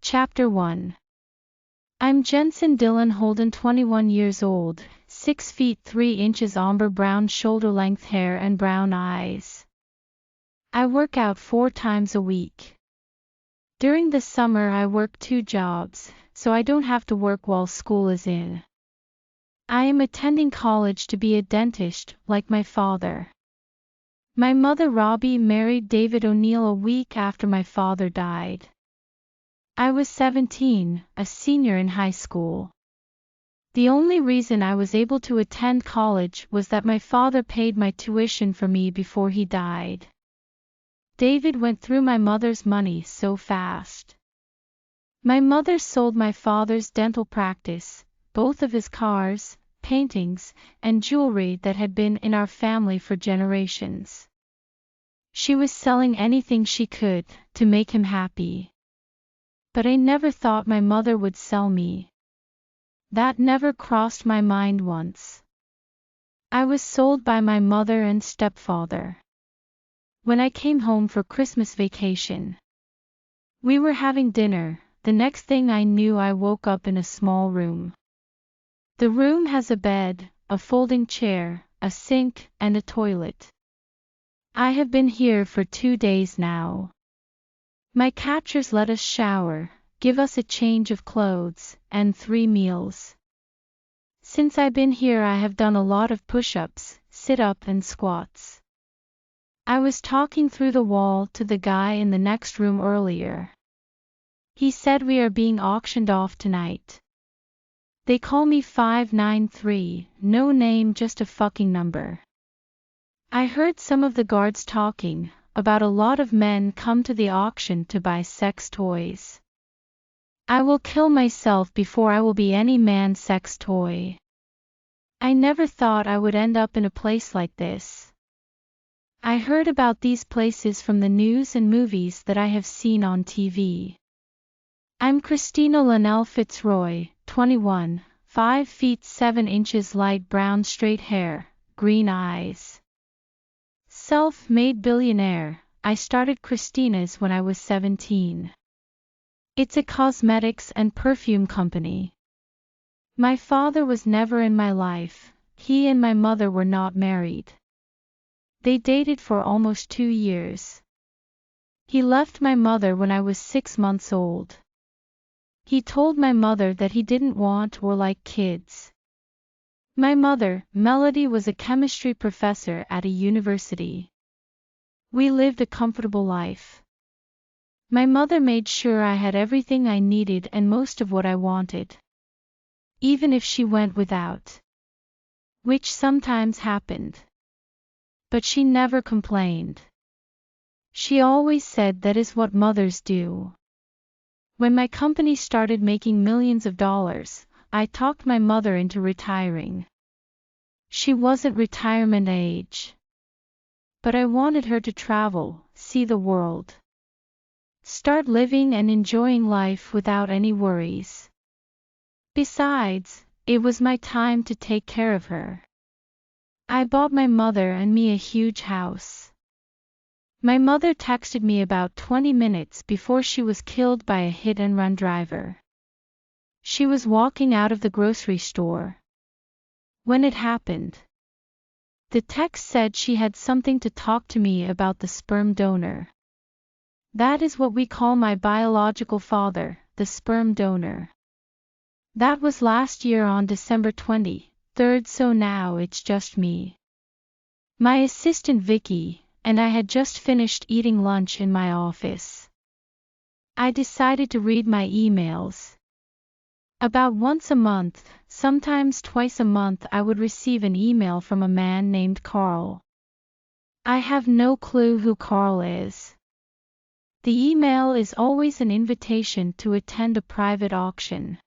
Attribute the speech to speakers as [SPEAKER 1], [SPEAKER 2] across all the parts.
[SPEAKER 1] Chapter 1. I'm Jensen Dylan Holden, 21 years old, 6 feet 3 inches, amber brown shoulder-length hair and brown eyes. I work out 4 times a week. During the summer I work 2 jobs, so I don't have to work while school is in. I am attending college to be a dentist, like my father. My mother Robbie married David O'Neill a week after my father died. I was 17, a senior in high school. The only reason I was able to attend college was that my father paid my tuition for me before he died. David went through my mother's money so fast. My mother sold my father's dental practice, both of his cars, paintings, and jewelry that had been in our family for generations. She was selling anything she could to make him happy. But I never thought my mother would sell me. That never crossed my mind once. I was sold by my mother and stepfather. When I came home for Christmas vacation, we were having dinner. The next thing I knew, I woke up in a small room. The room has a bed, a folding chair, a sink, and a toilet. I have been here for 2 days now. My catchers let us shower, give us a change of clothes, and 3 meals. Since I've been here I have done a lot of push-ups, sit-up and squats. I was talking through the wall to the guy in the next room earlier. He said we are being auctioned off tonight. They call me 593, no name, just a fucking number. I heard some of the guards talking about a lot of men come to the auction to buy sex toys. I will kill myself before I will be any man's sex toy. I never thought I would end up in a place like this. I heard about these places from the news and movies that I have seen on TV. I'm Christina Linnell Fitzroy, 21, 5 feet 7 inches, light brown straight hair, green eyes. Self-made billionaire. I started Christina's when I was 17. It's a cosmetics and perfume company. My father was never in my life. He and my mother were not married. They dated for almost 2 years. He left my mother when I was 6 months old. He told my mother that he didn't want or like kids. My mother, Melody, was a chemistry professor at a university. We lived a comfortable life. My mother made sure I had everything I needed and most of what I wanted. Even if she went without. Which sometimes happened. But she never complained. She always said that is what mothers do. When my company started making millions of dollars, I talked my mother into retiring. She wasn't retirement age. But I wanted her to travel, see the world. Start living and enjoying life without any worries. Besides, it was my time to take care of her. I bought my mother and me a huge house. My mother texted me about 20 minutes before she was killed by a hit-and-run driver. She was walking out of the grocery store when it happened. The text said she had something to talk to me about the sperm donor. That is what we call my biological father, the sperm donor. That was last year on December 23rd, so now it's just me. My assistant Vicky and I had just finished eating lunch in my office. I decided to read my emails. About once a month, sometimes twice a month, I would receive an email from a man named Carl. I have no clue who Carl is. The email is always an invitation to attend a private auction.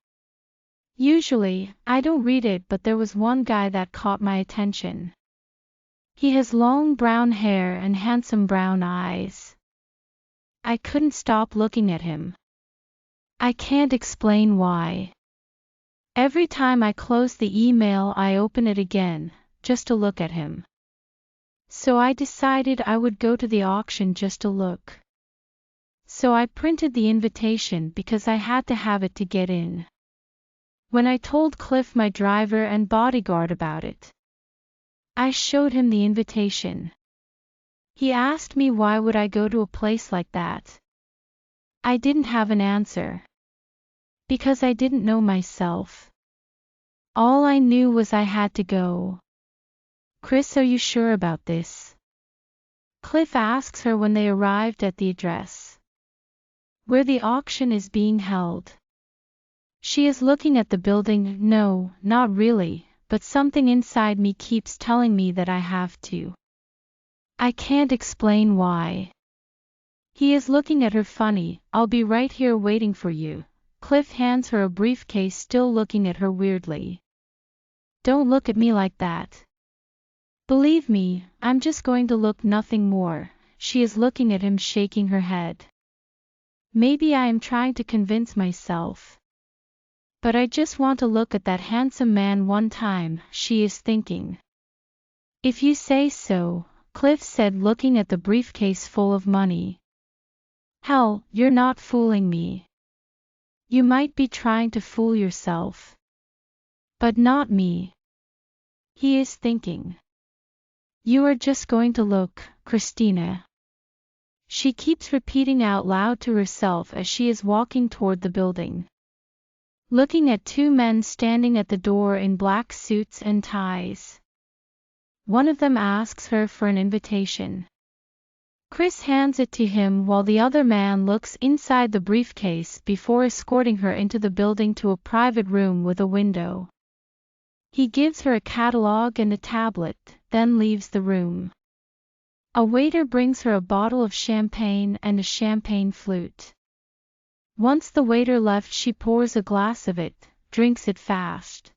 [SPEAKER 1] Usually, I don't read it, but there was one guy that caught my attention. He has long brown hair and handsome brown eyes. I couldn't stop looking at him. I can't explain why. Every time I close the email, I open it again, just to look at him. So I decided I would go to the auction just to look. So I printed the invitation because I had to have it to get in. When I told Cliff, my driver and bodyguard, about it, I showed him the invitation. He asked me why would I go to a place like that. I didn't have an answer. Because I didn't know myself. All I knew was I had to go. Chris, are you sure about this? Cliff asks her when they arrived at the address where the auction is being held. She is looking at the building. No, not really, but something inside me keeps telling me that I have to. I can't explain why. He is looking at her funny. I'll be right here waiting for you. Cliff hands her a briefcase, still looking at her weirdly. Don't look at me like that. Believe me, I'm just going to look, nothing more. She is looking at him, shaking her head. Maybe I am trying to convince myself. But I just want to look at that handsome man one time, she is thinking. If you say so, Cliff said, looking at the briefcase full of money. Hell, you're not fooling me. You might be trying to fool yourself. But not me. He is thinking. You are just going to look, Christina. She keeps repeating out loud to herself as she is walking toward the building. Looking at two men standing at the door in black suits and ties. One of them asks her for an invitation. Chris hands it to him while the other man looks inside the briefcase before escorting her into the building to a private room with a window. He gives her a catalog and a tablet, then leaves the room. A waiter brings her a bottle of champagne and a champagne flute. Once the waiter left, she pours a glass of it, drinks it fast.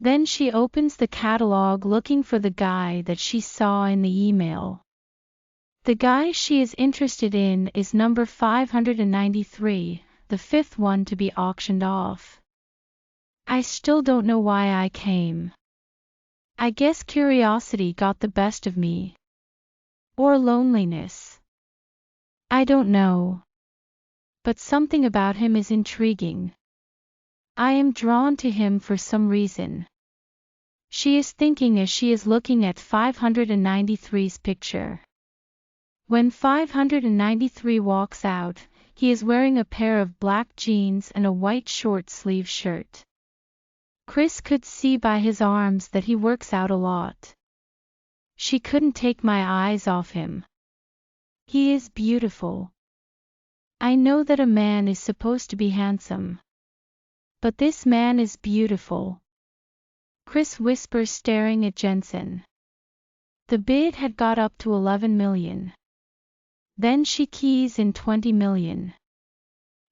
[SPEAKER 1] Then she opens the catalog, looking for the guy that she saw in the email. The guy she is interested in is number 593, the fifth one to be auctioned off. I still don't know why I came. I guess curiosity got the best of me. Or loneliness. I don't know. But something about him is intriguing. I am drawn to him for some reason. She is thinking as she is looking at 593's picture. When 593 walks out, he is wearing a pair of black jeans and a white short-sleeve shirt. Chris could see by his arms that he works out a lot. She couldn't take my eyes off him. He is beautiful. I know that a man is supposed to be handsome. But this man is beautiful. Chris whispers, staring at Jensen. The bid had got up to 11 million. Then she keys in 20 million.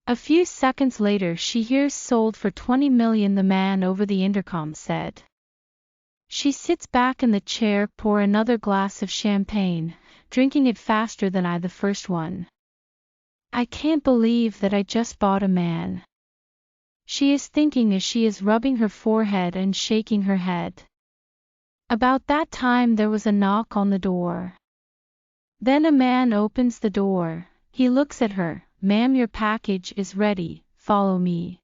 [SPEAKER 1] A few seconds later she hears sold for 20 million, the man over the intercom said. She sits back in the chair, pour another glass of champagne, drinking it faster than I the first one. I can't believe that I just bought a man. She is thinking as she is rubbing her forehead and shaking her head. About that time there was a knock on the door. Then a man opens the door. He looks at her. Ma'am, your package is ready. Follow me.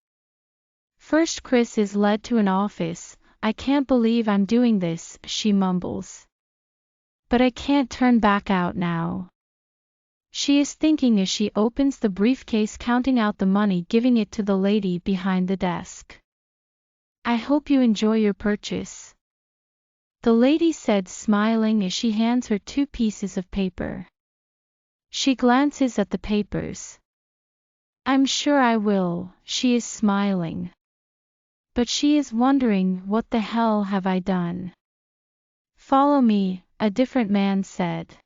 [SPEAKER 1] First Chris is led to an office. I can't believe I'm doing this, she mumbles. But I can't turn back out now. She is thinking as she opens the briefcase, counting out the money, giving it to the lady behind the desk. I hope you enjoy your purchase, the lady said, smiling as she hands her 2 pieces of paper. She glances at the papers. I'm sure I will, she is smiling. But she is wondering, what the hell have I done? Follow me, a different man said.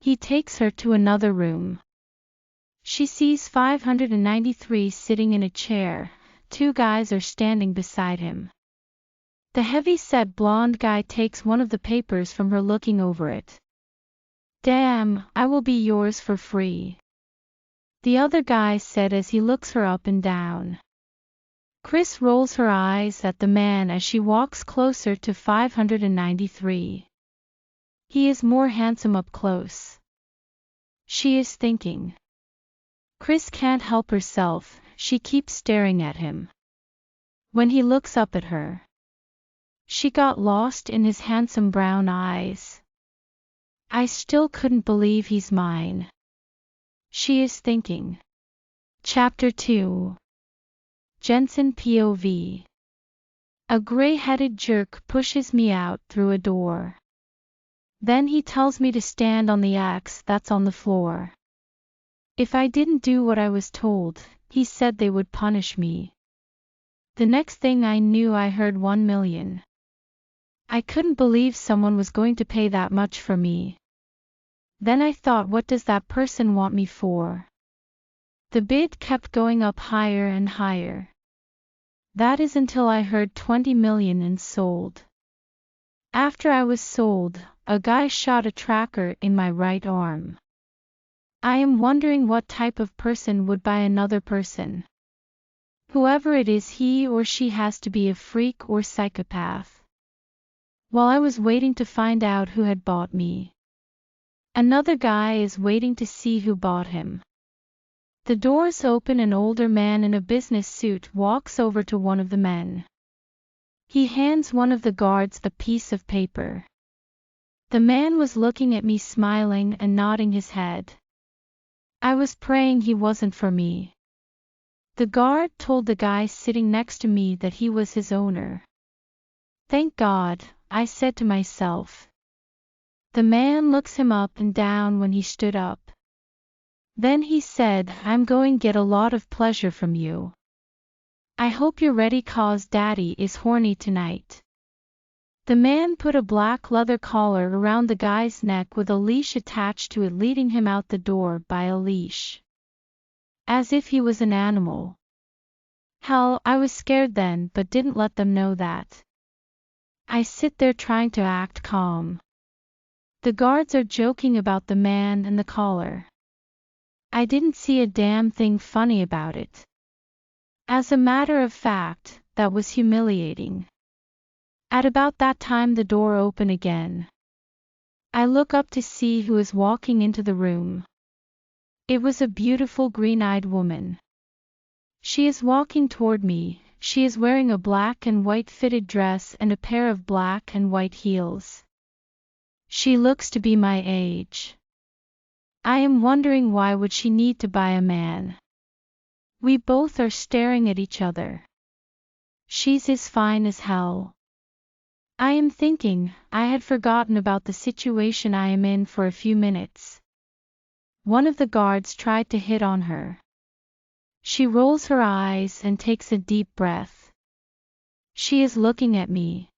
[SPEAKER 1] He takes her to another room. She sees 593 sitting in a chair. 2 guys are standing beside him. The heavy-set blonde guy takes one of the papers from her, looking over it. Damn, I will be yours for free, the other guy said as he looks her up and down. Chris rolls her eyes at the man as she walks closer to 593. He is more handsome up close. She is thinking. Chris can't help herself, she keeps staring at him. When he looks up at her, she got lost in his handsome brown eyes. I still couldn't believe he's mine. She is thinking. Chapter 2. Jensen POV. A gray-headed jerk pushes me out through a door. Then he tells me to stand on the axe that's on the floor. If I didn't do what I was told, he said they would punish me. The next thing I knew, I heard 1 million. I couldn't believe someone was going to pay that much for me. Then I thought, what does that person want me for? The bid kept going up higher and higher. That is until I heard 20 million and sold. After I was sold, a guy shot a tracker in my right arm. I am wondering what type of person would buy another person. Whoever it is, he or she has to be a freak or psychopath. While I was waiting to find out who had bought me, another guy is waiting to see who bought him. The doors open, an older man in a business suit walks over to one of the men. He hands one of the guards the piece of paper. The man was looking at me, smiling and nodding his head. I was praying he wasn't for me. The guard told the guy sitting next to me that he was his owner. Thank God, I said to myself. The man looks him up and down when he stood up. Then he said, I'm going to get a lot of pleasure from you. I hope you're ready, 'cause Daddy is horny tonight. The man put a black leather collar around the guy's neck with a leash attached to it, leading him out the door by a leash. As if he was an animal. Hell, I was scared then, but didn't let them know that. I sit there trying to act calm. The guards are joking about the man and the collar. I didn't see a damn thing funny about it. As a matter of fact, that was humiliating. At about that time, the door opened again. I look up to see who is walking into the room. It was a beautiful green-eyed woman. She is walking toward me. She is wearing a black and white fitted dress and a pair of black and white heels. She looks to be my age. I am wondering, why would she need to buy a man? We both are staring at each other. She's as fine as hell. I am thinking, I had forgotten about the situation I am in for a few minutes. One of the guards tried to hit on her. She rolls her eyes and takes a deep breath. She is looking at me.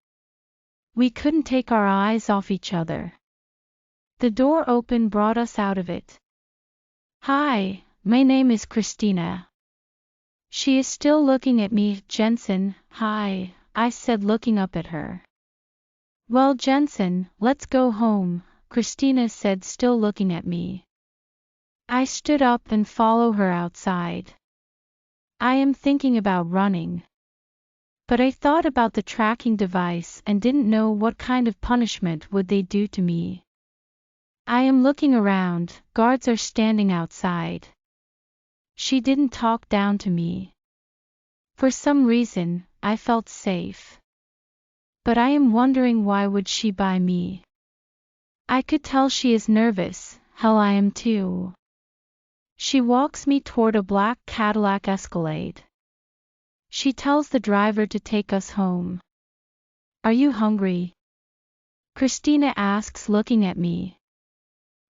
[SPEAKER 1] We couldn't take our eyes off each other. The door open brought us out of it. Hi, my name is Christina. She is still looking at me. Jensen, hi, I said, looking up at her. Well, Jensen, let's go home, Christina said, still looking at me. I stood up and followed her outside. I am thinking about running. But I thought about the tracking device and didn't know what kind of punishment would they do to me. I am looking around, guards are standing outside. She didn't talk down to me. For some reason, I felt safe. But I am wondering, why would she buy me? I could tell she is nervous. Hell, I am too. She walks me toward a black Cadillac Escalade. She tells the driver to take us home. Are you hungry? Christina asks, looking at me.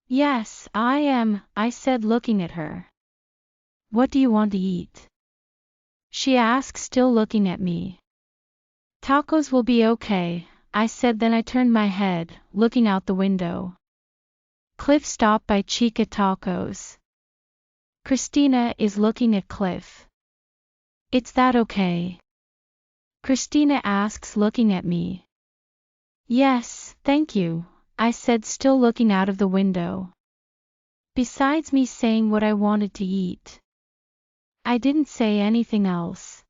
[SPEAKER 1] Yes, I am, I said, looking at her. What do you want to eat? She asks, still looking at me. Tacos will be okay, I said, then I turned my head, looking out the window. Cliff stopped by Chica Tacos. Christina is looking at Cliff. Is that okay? Christina asks, looking at me. Yes, thank you, I said, still looking out of the window. Besides me saying what I wanted to eat, I didn't say anything else.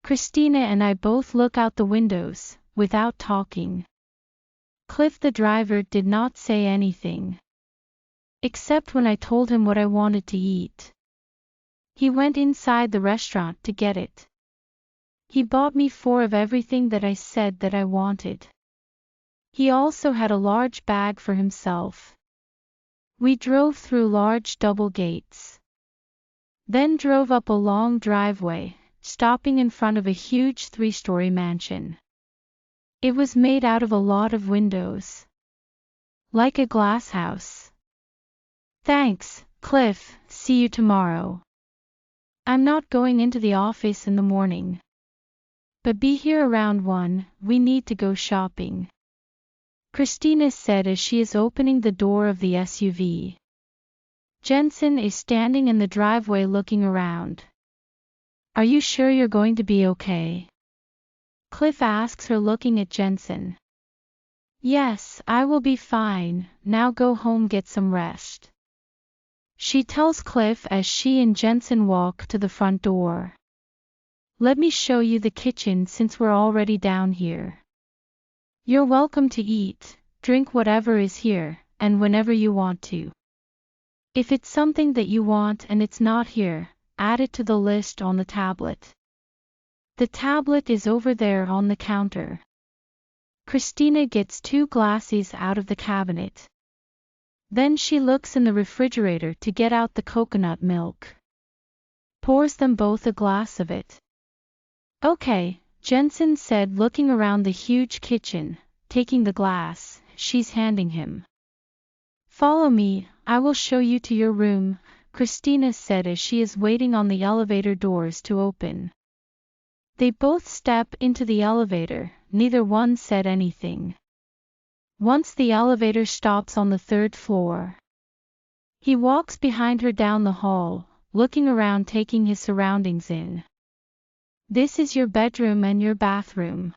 [SPEAKER 1] Christina and I both look out the windows, without talking. Cliff, the driver, did not say anything. Except when I told him what I wanted to eat. He went inside the restaurant to get it. He bought me 4 of everything that I said that I wanted. He also had a large bag for himself. We drove through large double gates. Then drove up a long driveway, stopping in front of a huge 3-story mansion. It was made out of a lot of windows. Like a glass house. Thanks, Cliff, see you tomorrow. I'm not going into the office in the morning. But be here around 1, we need to go shopping. Christina said as she is opening the door of the SUV. Jensen is standing in the driveway looking around. Are you sure you're going to be okay? Cliff asks her looking at Jensen. Yes, I will be fine, now go home get some rest. She tells Cliff as she and Jensen walk to the front door. Let me show you the kitchen since we're already down here. You're welcome to eat, drink whatever is here, and whenever you want to. If it's something that you want and it's not here, add it to the list on the tablet. The tablet is over there on the counter. Christina gets 2 glasses out of the cabinet. Then she looks in the refrigerator to get out the coconut milk. Pours them both a glass of it. Okay, Jensen said looking around the huge kitchen, taking the glass she's handing him. Follow me, I will show you to your room, Christina said as she is waiting on the elevator doors to open. They both step into the elevator, neither one said anything. Once the elevator stops on the 3rd floor. He walks behind her down the hall, looking around taking his surroundings in. This is your bedroom and your bathroom.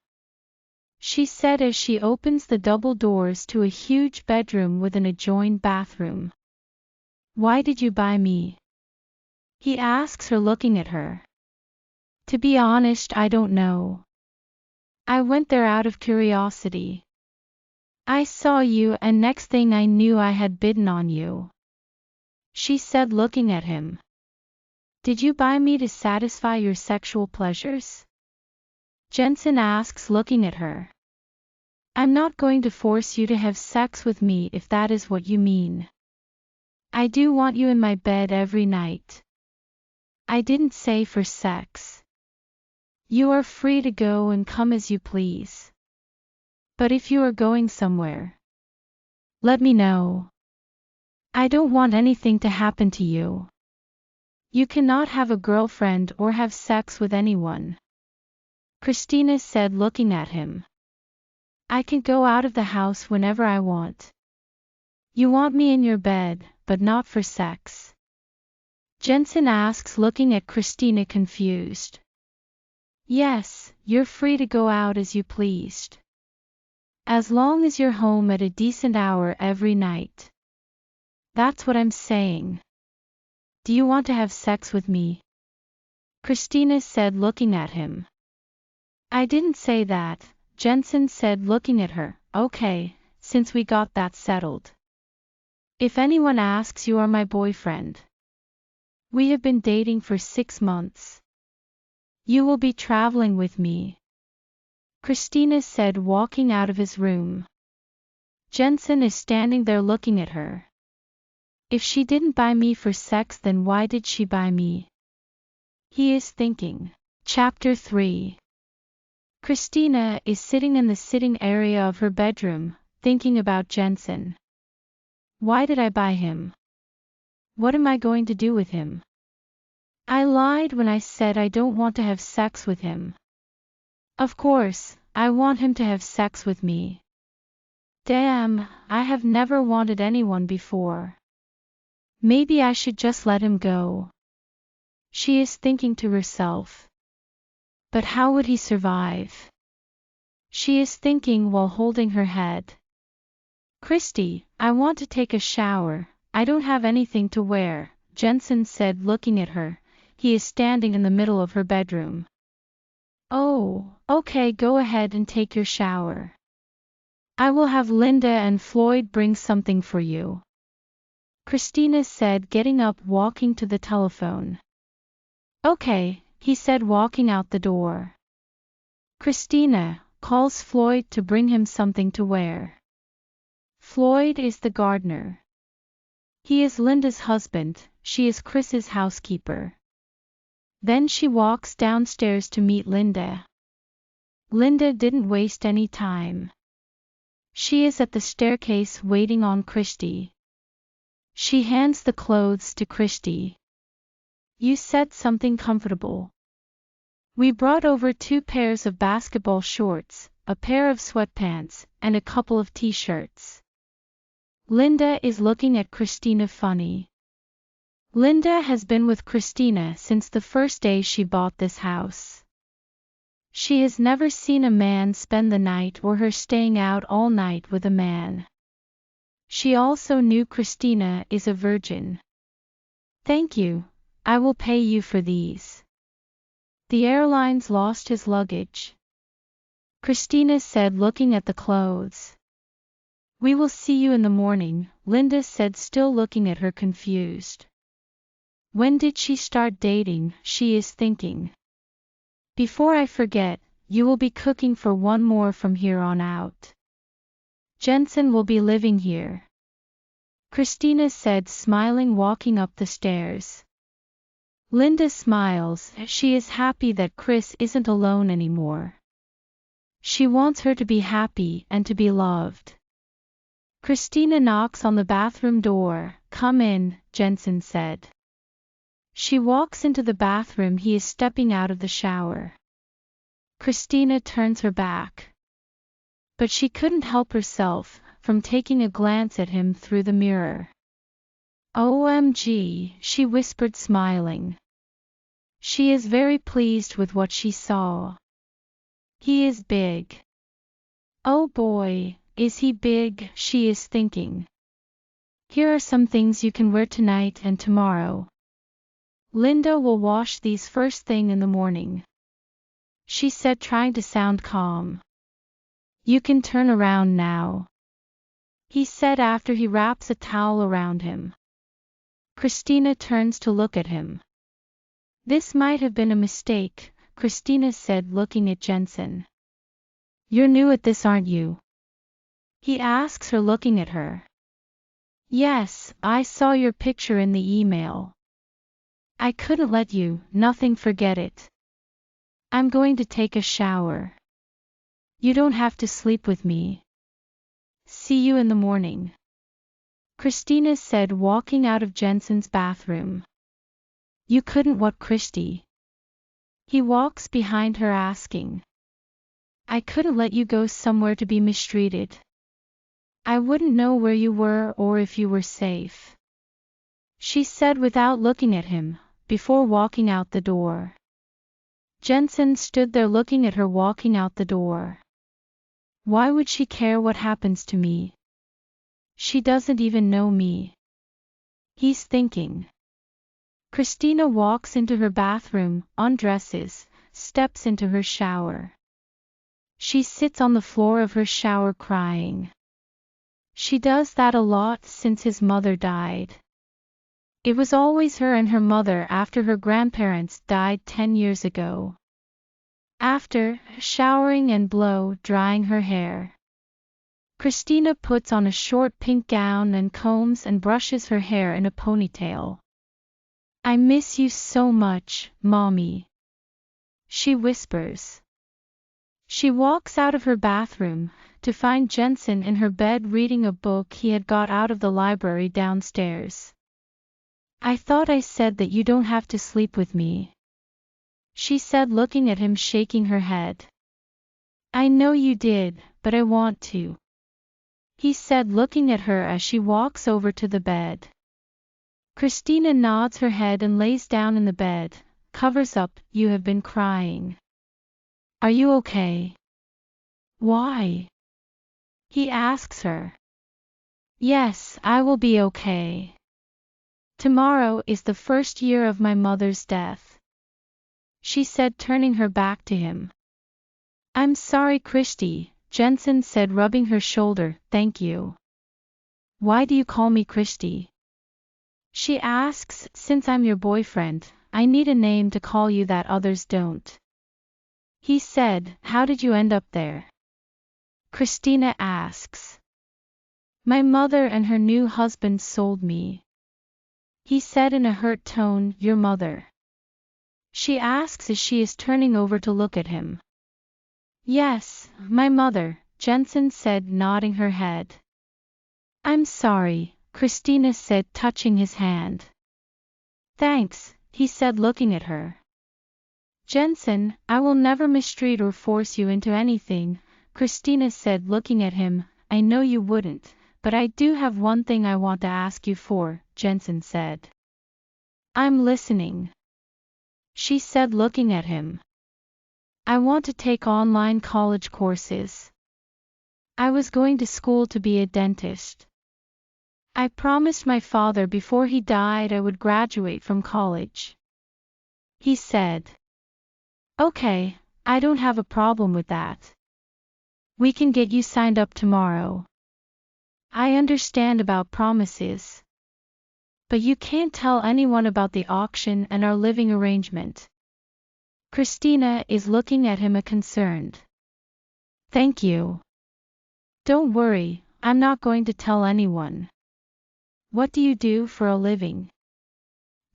[SPEAKER 1] She said as she opens the double doors to a huge bedroom with an adjoined bathroom. Why did you buy me? He asks her looking at her. To be honest, I don't know. I went there out of curiosity. I saw you and next thing I knew I had bidden on you. She said looking at him. Did you buy me to satisfy your sexual pleasures? Jensen asks looking at her. I'm not going to force you to have sex with me if that is what you mean. I do want you in my bed every night. I didn't say for sex. You are free to go and come as you please. But if you are going somewhere, let me know. I don't want anything to happen to you. You cannot have a girlfriend or have sex with anyone. Christina said looking at him. I can go out of the house whenever I want. You want me in your bed, but not for sex. Jensen asks looking at Christina confused. Yes, you're free to go out as you pleased. As long as you're home at a decent hour every night. That's what I'm saying. Do you want to have sex with me? Christina said looking at him. I didn't say that, Jensen said looking at her. Okay, since we got that settled. If anyone asks, you are my boyfriend. We have been dating for 6 months. You will be traveling with me. Christina said walking out of his room. Jensen is standing there looking at her. If she didn't buy me for sex, then why did she buy me? He is thinking. Chapter 3. Christina is sitting in the sitting area of her bedroom, thinking about Jensen. Why did I buy him? What am I going to do with him? I lied when I said I don't want to have sex with him. Of course, I want him to have sex with me. Damn, I have never wanted anyone before. Maybe I should just let him go. She is thinking to herself. But how would he survive? She is thinking while holding her head. Christy, I want to take a shower. I don't have anything to wear, Jensen said looking at her. He is standing in the middle of her bedroom. Oh, okay, go ahead and take your shower. I will have Linda and Floyd bring something for you. Christina said getting up walking to the telephone. Okay, he said, walking out the door. Christina calls Floyd to bring him something to wear. Floyd is the gardener. He is Linda's husband, she is Chris's housekeeper. Then she walks downstairs to meet Linda. Linda didn't waste any time. She is at the staircase waiting on Christy. She hands the clothes to Christy. You said something comfortable. We brought over 2 pairs of basketball shorts, a pair of sweatpants, and a couple of t-shirts. Linda is looking at Christina funny. Linda has been with Christina since the first day she bought this house. She has never seen a man spend the night or her staying out all night with a man. She also knew Christina is a virgin. Thank you, I will pay you for these. The airlines lost his luggage. Christina said, looking at the clothes. We will see you in the morning, Linda said, still looking at her confused. When did she start dating, she is thinking. Before I forget, you will be cooking for one more from here on out. Jensen will be living here. Christina said, smiling, walking up the stairs. Linda smiles, she is happy that Chris isn't alone anymore. She wants her to be happy and to be loved. Christina knocks on the bathroom door. Come in, Jensen said. She walks into the bathroom. He is stepping out of the shower. Christina turns her back. But she couldn't help herself from taking a glance at him through the mirror. OMG, she whispered, smiling. She is very pleased with what she saw. He is big. Oh boy, is he big, she is thinking. Here are some things you can wear tonight and tomorrow. Linda will wash these first thing in the morning, she said, trying to sound calm. You can turn around now, he said after he wraps a towel around him. Christina turns to look at him. This might have been a mistake, Christina said, looking at Jensen. You're new at this, aren't you? He asks her, looking at her. Yes, I saw your picture in the email. I couldn't let you, nothing, forget it. I'm going to take a shower. You don't have to sleep with me. See you in the morning, Christina said, walking out of Jensen's bathroom. You couldn't what, Christy? He walks behind her, asking. I couldn't let you go somewhere to be mistreated. I wouldn't know where you were or if you were safe, she said without looking at him, before walking out the door. Jensen stood there looking at her walking out the door. Why would she care what happens to me? She doesn't even know me, he's thinking. Christina walks into her bathroom, undresses, steps into her shower. She sits on the floor of her shower crying. She does that a lot since his mother died. It was always her and her mother after her grandparents died 10 years ago. After showering and blow drying her hair, Christina puts on a short pink gown and combs and brushes her hair in a ponytail. I miss you so much, Mommy, she whispers. She walks out of her bathroom to find Jensen in her bed reading a book he had got out of the library downstairs. I thought I said that you don't have to sleep with me, she said, looking at him, shaking her head. I know you did, but I want to, he said, looking at her as she walks over to the bed. Christina nods her head and lays down in the bed, covers up. You have been crying. Are you okay? Why? He asks her. Yes, I will be okay. Tomorrow is the first year of my mother's death, she said, turning her back to him. I'm sorry, Christy, Jensen said, rubbing her shoulder. Thank you. Why do you call me Christy? She asks. Since I'm your boyfriend, I need a name to call you that others don't. He said, how did you end up there? Christina asks. My mother and her new husband sold me. He said in a hurt tone, your mother? She asks as she is turning over to look at him. Yes, my mother, Jensen said, nodding her head. I'm sorry, Christina said, touching his hand. Thanks, he said, looking at her. Jensen, I will never mistreat or force you into anything, Christina said, looking at him. I know you wouldn't, but I do have one thing I want to ask you for, Jensen said. I'm listening, she said, looking at him. I want to take online college courses. I was going to school to be a dentist. I promised my father before he died I would graduate from college. He said. Okay, I don't have a problem with that. We can get you signed up tomorrow. I understand about promises. But you can't tell anyone about the auction and our living arrangement. Christina is looking at him concerned. Thank you. Don't worry, I'm not going to tell anyone. What do you do for a living?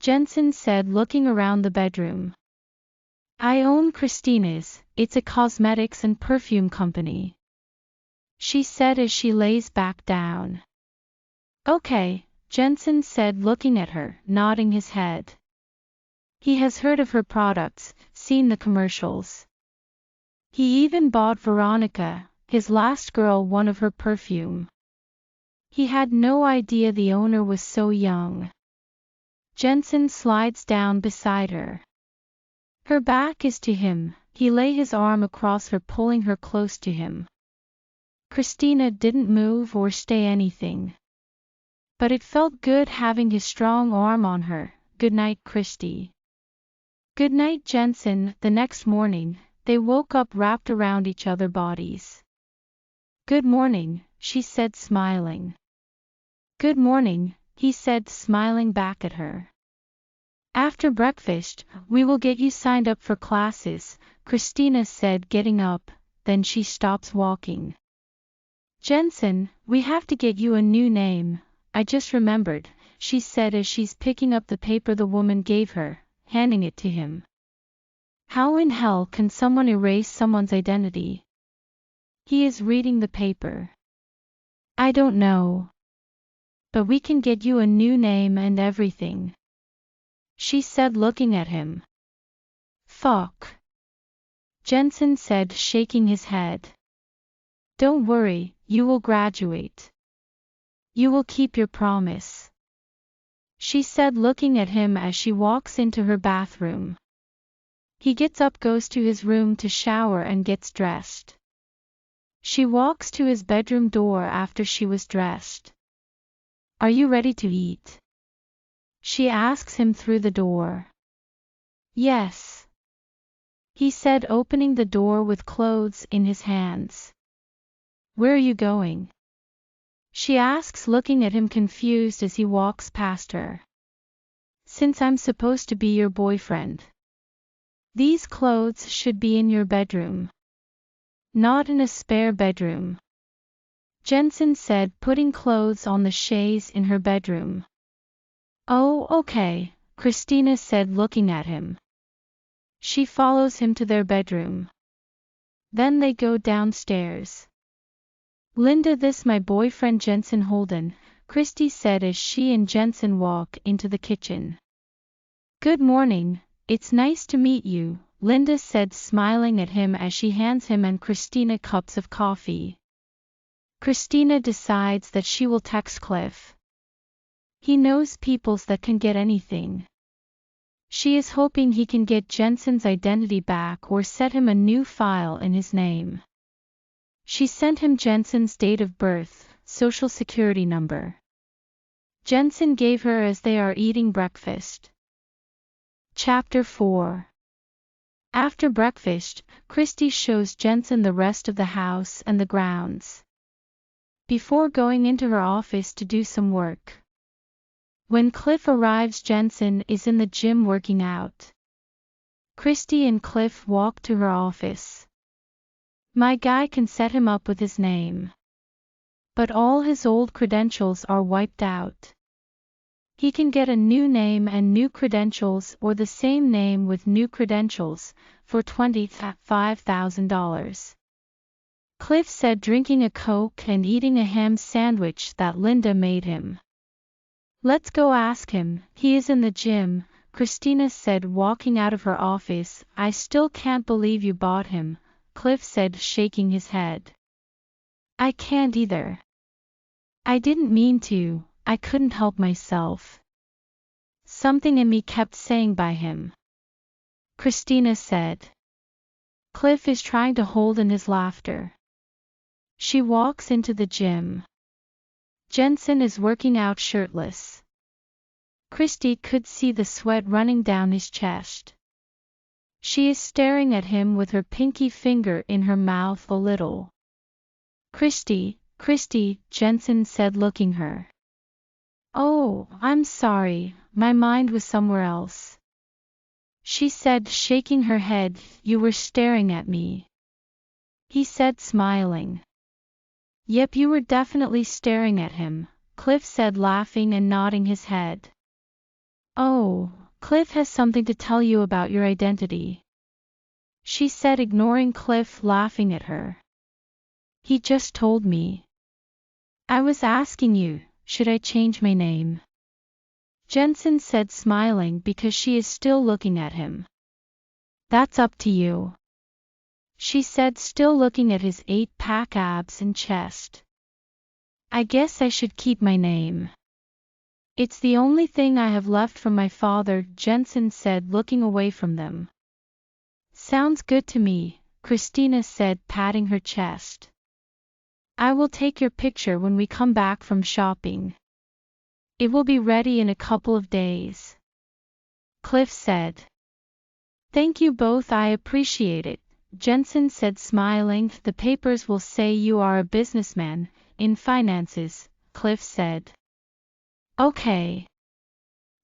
[SPEAKER 1] Jensen said, looking around the bedroom. I own Christina's, it's a cosmetics and perfume company. She said as she lays back down. Okay, Jensen said, looking at her, nodding his head. He has heard of her products, seen the commercials. He even bought Veronica, his last girl, one of her perfume. He had no idea the owner was so young. Jensen slides down beside her. Her back is to him, he lay his arm across her, pulling her close to him. Christina didn't move or say anything. But it felt good having his strong arm on her. Good night, Christy. Good night, Jensen. The next morning, they woke up wrapped around each other's bodies. Good morning, she said, smiling. Good morning, he said, smiling back at her. After breakfast, we will get you signed up for classes, Christina said, getting up, then she stops walking. Jensen, we have to get you a new name, I just remembered, she said as she's picking up the paper the woman gave her, handing it to him. How in hell can someone erase someone's identity? He is reading the paper. I don't know. But we can get you a new name and everything, she said, looking at him. Fuck, Jensen said, shaking his head. Don't worry, you will graduate. You will keep your promise, she said, looking at him as she walks into her bathroom. He gets up, goes to his room to shower and gets dressed. She walks to his bedroom door after she was dressed. Are you ready to eat? She asks him through the door. Yes, he said, opening the door with clothes in his hands. Where are you going? She asks, looking at him confused as he walks past her. Since I'm supposed to be your boyfriend, these clothes should be in your bedroom, not in a spare bedroom, Jensen said, putting clothes on the chaise in her bedroom. Oh, okay, Christina said, looking at him. She follows him to their bedroom. Then they go downstairs. Linda, this my boyfriend Jensen Holden, Christy said as she and Jensen walk into the kitchen. Good morning, it's nice to meet you, Linda said, smiling at him as she hands him and Christina cups of coffee. Christina decides that she will text Cliff. He knows peoples that can get anything. She is hoping he can get Jensen's identity back or set him a new file in his name. She sent him Jensen's date of birth, social security number. Jensen gave her as they are eating breakfast. Chapter 4. After breakfast, Christy shows Jensen the rest of the house and the grounds, before going into her office to do some work. When Cliff arrives, Jensen is in the gym working out. Christy and Cliff walk to her office. My guy can set him up with his name, but all his old credentials are wiped out. He can get a new name and new credentials, or the same name with new credentials, for $25,000. Cliff said, drinking a Coke and eating a ham sandwich that Linda made him. Let's go ask him. He is in the gym, Christina said, walking out of her office. I still can't believe you bought him, Cliff said, shaking his head. I can't either. I didn't mean to, I couldn't help myself. Something in me kept saying buy him, Christina said. Cliff is trying to hold in his laughter. She walks into the gym. Jensen is working out shirtless. Christy could see the sweat running down his chest. She is staring at him with her pinky finger in her mouth a little. Christy, Jensen said, looking her. Oh, I'm sorry, my mind was somewhere else. She said, shaking her head. You were staring at me. He said, smiling. Yep, you were definitely staring at him, Cliff said, laughing and nodding his head. Oh, Cliff has something to tell you about your identity, she said, ignoring Cliff laughing at her. He just told me. I was asking you, should I change my name? Jensen said, smiling because she is still looking at him. That's up to you, she said, still looking at his 8-pack abs and chest. I guess I should keep my name. It's the only thing I have left from my father, Jensen said, looking away from them. Sounds good to me, Christina said, patting her chest. I will take your picture when we come back from shopping. It will be ready in a couple of days, Cliff said. Thank you both, I appreciate it, Jensen said, smiling. The papers will say you are a businessman in finances, Cliff said. Okay.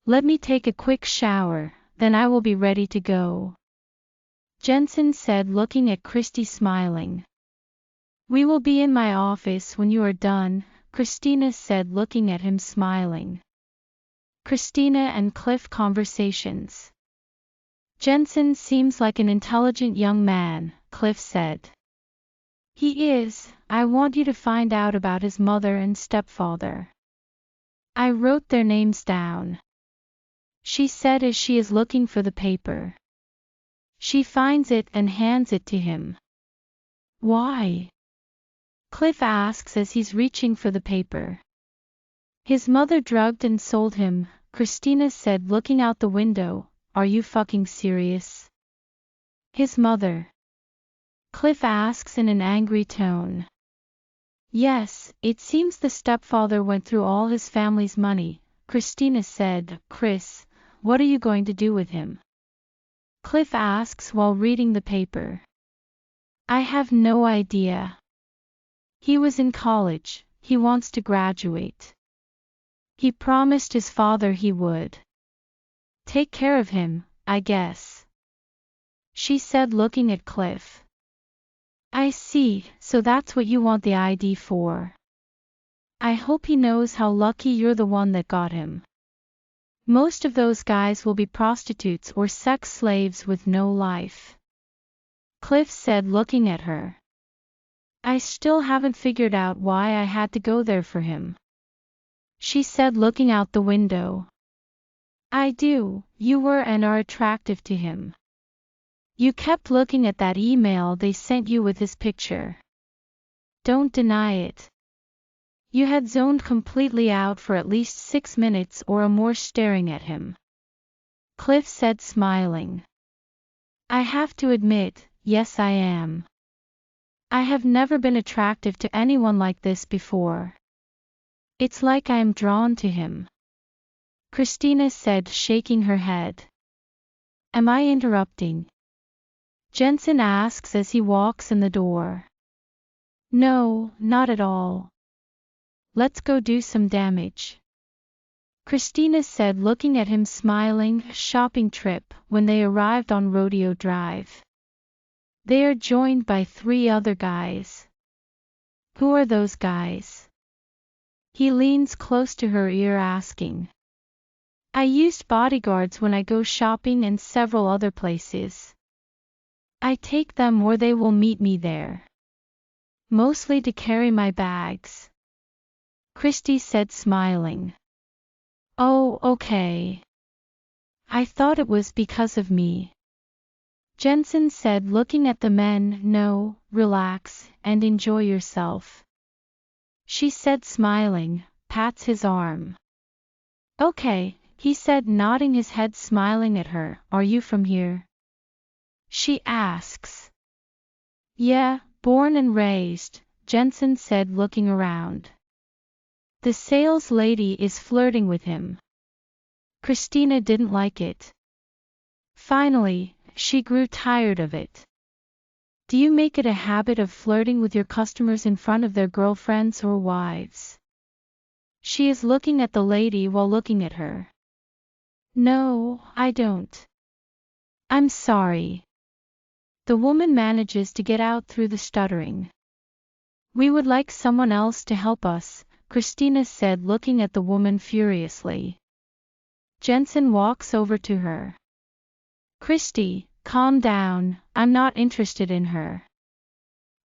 [SPEAKER 1] Let me take a quick shower, then I will be ready to go, Jensen said, looking at Christy, smiling. We will be in my office when you are done, Christina said, looking at him, smiling. Christina and Cliff conversations. Jensen seems like an intelligent young man, Cliff said. He is. I want you to find out about his mother and stepfather. I wrote their names down, she said as she is looking for the paper. She finds it and hands it to him. Why? Cliff asks as he's reaching for the paper. His mother drugged and sold him, Christina said, looking out the window. Are you fucking serious? His mother? Cliff asks in an angry tone. Yes, it seems the stepfather went through all his family's money, Christina said. Chris, what are you going to do with him? Cliff asks while reading the paper. I have no idea. He was in college, he wants to graduate. He promised his father he would take care of him, I guess, she said, looking at Cliff. I see, so that's what you want the ID for. I hope he knows how lucky you're the one that got him. Most of those guys will be prostitutes or sex slaves with no life, Cliff said, looking at her. I still haven't figured out why I had to go there for him, she said, looking out the window. I do, you were and are attractive to him. You kept looking at that email they sent you with his picture. Don't deny it. You had zoned completely out for at least 6 minutes or more staring at him, Cliff said, smiling. I have to admit, yes I am. I have never been attractive to anyone like this before. It's like I am drawn to him, Christina said, shaking her head. Am I interrupting? Jensen asks as he walks in the door. No, not at all. Let's go do some damage. Christina said, looking at him, smiling. Shopping trip. When they arrived on Rodeo Drive, they are joined by 3 other guys. Who are those guys? He leans close to her ear, asking. I used bodyguards when I go shopping and several other places. I take them or they will meet me there. Mostly to carry my bags. Christy said, smiling. Oh, okay. I thought it was because of me. Jensen said, looking at the men. No, relax and enjoy yourself. She said, smiling, pats his arm. Okay, he said, nodding his head, smiling at her. Are you from here? She asks. Yeah, born and raised, Jensen said, looking around. The sales lady is flirting with him. Christina didn't like it. Finally, she grew tired of it. Do you make it a habit of flirting with your customers in front of their girlfriends or wives? She is looking at the lady while looking at her. No, I don't. I'm sorry. The woman manages to get out through the stuttering. We would like someone else to help us, Christina said, looking at the woman furiously. Jensen walks over to her. Christy, calm down, I'm not interested in her.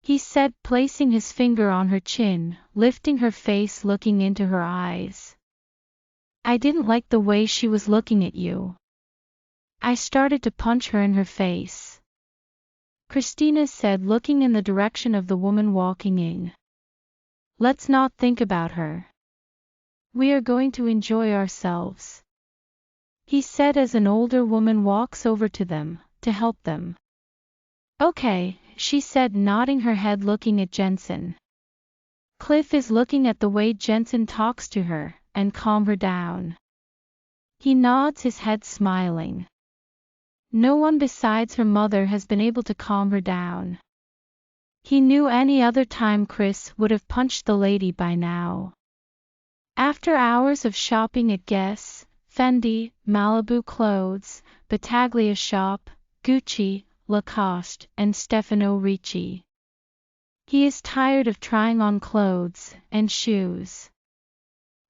[SPEAKER 1] He said, placing his finger on her chin, lifting her face, looking into her eyes. I didn't like the way she was looking at you. I started to punch her in her face. Christina said, looking in the direction of the woman walking in. Let's not think about her. We are going to enjoy ourselves. He said as an older woman walks over to them, to help them. Okay, she said, nodding her head, looking at Jensen. Cliff is looking at the way Jensen talks to her, and calm her down. He nods his head, smiling. No one besides her mother has been able to calm her down. He knew any other time Chris would have punched the lady by now. After hours of shopping at Guess, Fendi, Malibu Clothes, Battaglia Shop, Gucci, Lacoste, and Stefano Ricci, he is tired of trying on clothes and shoes,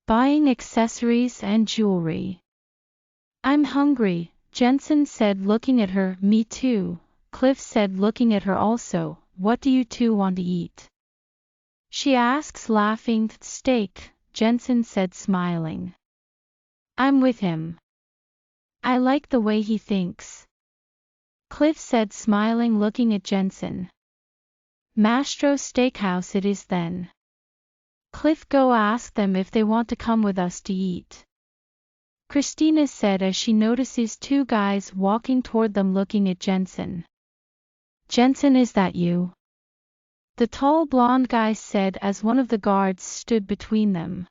[SPEAKER 1] buying accessories and jewelry. I'm hungry, Jensen said, looking at her. Me too, Cliff said, looking at her also. What do you two want to eat? She asks, laughing. Steak, Jensen said, smiling. I'm with him. I like the way he thinks. Cliff said, smiling, looking at Jensen. Mastro Steakhouse it is then. Cliff, go ask them if they want to come with us to eat. Christina said as she notices 2 guys walking toward them, looking at Jensen. Jensen, is that you? The tall blonde guy said as one of the guards stood between them.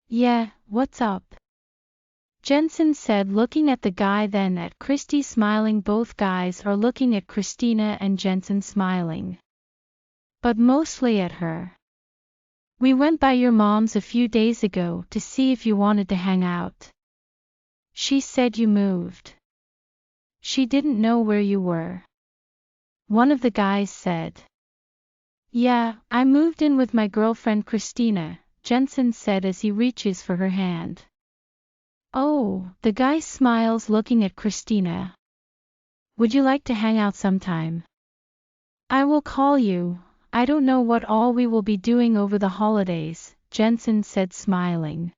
[SPEAKER 1] Yeah, what's up? Jensen said, looking at the guy, then at Christy, smiling. Both guys are looking at Christina and Jensen, smiling. But mostly at her. We went by your mom's a few days ago to see if you wanted to hang out. She said you moved. She didn't know where you were. One of the guys said. Yeah, I moved in with my girlfriend Christina, Jensen said as he reaches for her hand. Oh, the guy smiles, looking at Christina. Would you like to hang out sometime? I will call you. I don't know what all we will be doing over the holidays, Jensen said, smiling.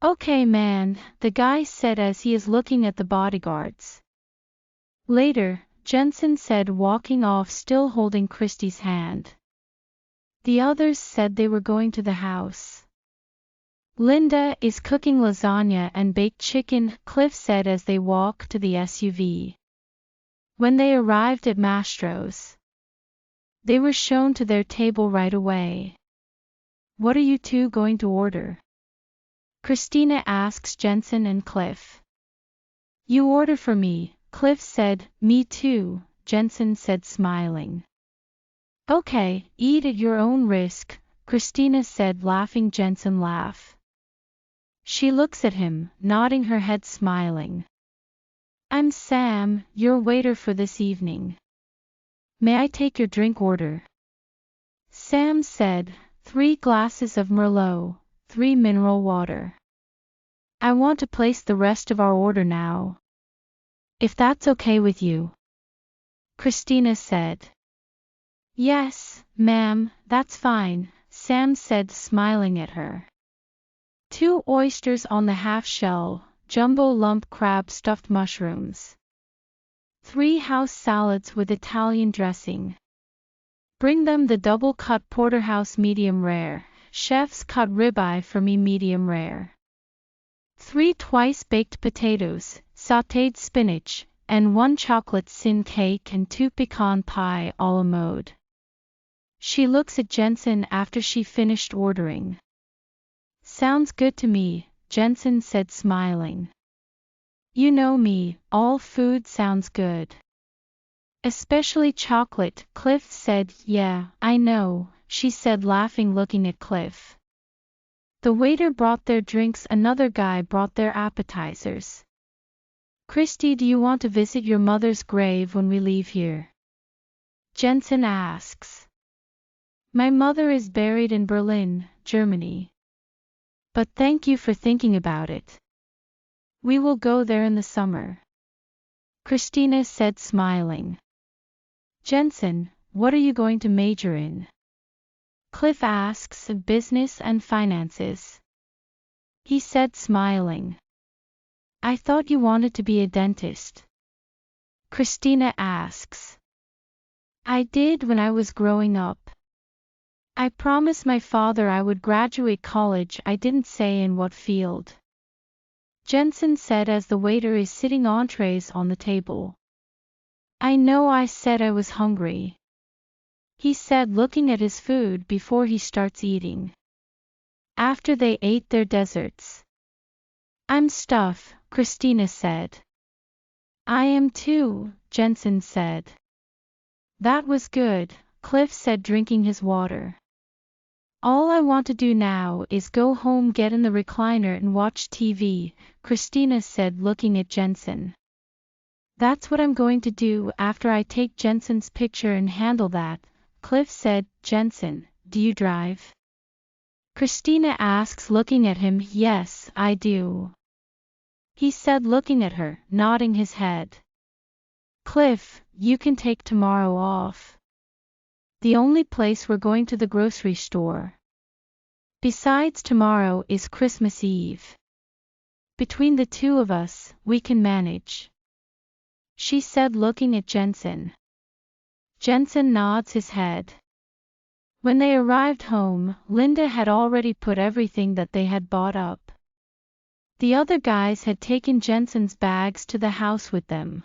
[SPEAKER 1] Okay, man, the guy said as he is looking at the bodyguards. Later, Jensen said, walking off, still holding Christy's hand. The others said they were going to the house. Linda is cooking lasagna and baked chicken, Cliff said as they walked to the SUV. When they arrived at Mastro's, they were shown to their table right away. What are you two going to order? Christina asks Jensen and Cliff. You order for me, Cliff said. Me too, Jensen said, smiling. Okay, eat at your own risk, Christina said, laughing. Jensen laughed. She looks at him, nodding her head smiling. I'm Sam, your waiter for this evening. May I take your drink order? Sam said, 3 glasses of Merlot, 3 mineral water. I want to place the rest of our order now. If that's okay with you. Christina said. Yes, ma'am, that's fine, Sam said, smiling at her. 2 oysters on the half-shell, jumbo lump crab stuffed mushrooms. 3 house salads with Italian dressing. Bring them the double-cut porterhouse medium rare, chef's cut ribeye for me medium rare. 3 twice-baked potatoes, sautéed spinach, and 1 chocolate sin cake and 2 pecan pie a la mode. She looks at Jensen after she finished ordering. Sounds good to me, Jensen said, smiling. You know me, all food sounds good. Especially chocolate, Cliff said. Yeah, I know, she said, laughing, looking at Cliff. The waiter brought their drinks, another guy brought their appetizers. Christy, do you want to visit your mother's grave when we leave here? Jensen asks. My mother is buried in Berlin, Germany. But thank you for thinking about it. We will go there in the summer. Christina said, smiling. Jensen, what are you going to major in? Cliff asks. Business and finances. He said, smiling. I thought you wanted to be a dentist. Christina asks. I did when I was growing up. I promised my father I would graduate college. I didn't say in what field. Jensen said as the waiter is setting entrees on the table. I know, I said I was hungry. He said, looking at his food before he starts eating. After they ate their desserts. I'm stuffed, Christina said. I am too, Jensen said. That was good, Cliff said, drinking his water. All I want to do now is go home, get in the recliner and watch TV, Christina said, looking at Jensen. That's what I'm going to do after I take Jensen's picture and handle that, Cliff said. Jensen, do you drive? Christina asks, looking at him. Yes, I do. He said, looking at her, nodding his head. Cliff, you can take tomorrow off. The only place we're going to the grocery store. Besides, tomorrow is Christmas Eve. Between the 2 of us, we can manage. She said, looking at Jensen. Jensen nods his head. When they arrived home, Linda had already put everything that they had bought up. The other guys had taken Jensen's bags to the house with them.